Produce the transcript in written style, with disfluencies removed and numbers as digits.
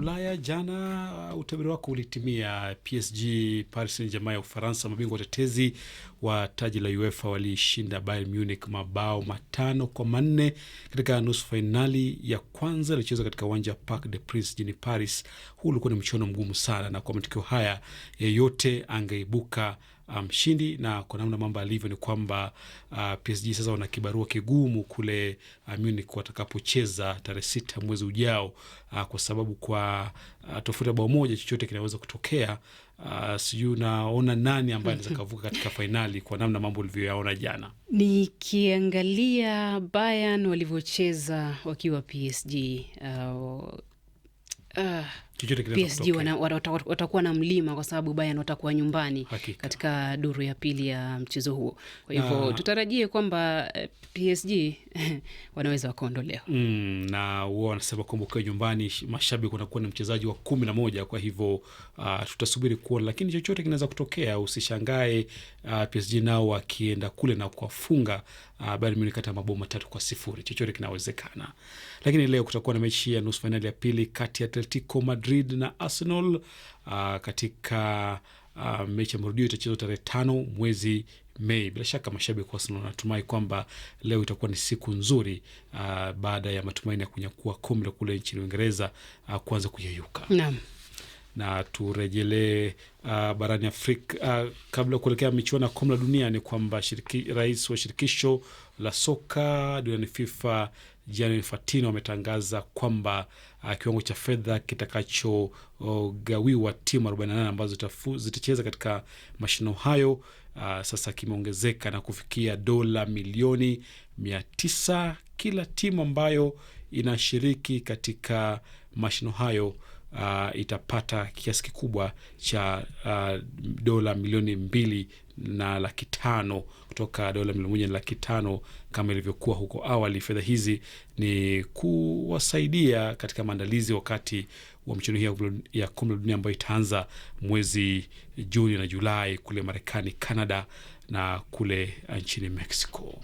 Ulaya jana utabiri wako ulitimia. PSG Paris Saint-Germain ya Ufaransa, mabingwa watetezi wa taji la UEFA, walishinda Bayern Munich mabao 5-4 katika nusu fainali ya kwanza ilichezwa katika uwanja wa Parc des Princes jijini Paris. Huu ulikuwa ni mchuano mgumu sana, na kwa matokeo haya yeyote angeibuka mshindi. Na kwa namna mambo alivyo ni kwamba PSG sasa wana kibarua kigumu kule Munich watakapocheza tarehe 6 mwezi ujao, kwa sababu kwa tofauti ya bao moja chochote kinaweza kutokea. Sijui unaona nani ambaye anaweza kuvuka katika fainali kwa namna mambo ulivyoyaona jana? Nikiangalia Bayern walivyocheza wakiwa PSG, PSG watakuwa na mlima kwa sababu Bayern watakuwa nyumbani katika duru ya pili ya mchezo huo. Kwa hivyo tutarajie kwamba PSG wanaweza wakaondolewa. Na wao wanasema kwamba kwa nyumbani mashabiki wanakuwa na mchezaji wa 11, kwa hivyo tutasubiri kuona, lakini chochote kinaweza kutokea. Usishangae PSG nao wakienda kule na kuwafunga Bayern Munich kata mabao 3-0. Chochote kinawezekana. Lakini leo kutakuwa na mechi ya nusu finali ya pili kati ya Atletico Madrid na Arsenal. Katika mechi ya marudio itachezwa tarehe 5 mwezi Mei. Bila shaka mashabiki wa Arsenal wanatumai kwamba leo itakuwa ni siku nzuri baada ya matumaini ya kunyakua kombe kule nchini Uingereza kuanza kuyeyuka. Naam. Na turejelee barani Afrika kabla kuelekea michuano ya kombe la dunia, ni kwamba rais wa shirikisho la soka duniani FIFA Gianni Infantino ametangaza kwamba kiwango cha fedha kitakachogawiwa timu 48 ambazo zitacheza katika mashindano hayo sasa kimeongezeka na kufikia dola milioni 900 kila timu ambayo inashiriki katika mashindano hayo. Itapata kiasi kikubwa cha dola milioni 2.5 kutoka dola milioni 1.5 kama ilivyokuwa huko awali. Fedha hizi ni kuwasaidia katika maandalizi wakati wa mchuano hii ya kombe la dunia ambayo itaanza mwezi Juni na Julai kule Marekani, Canada na kule nchini Mexico.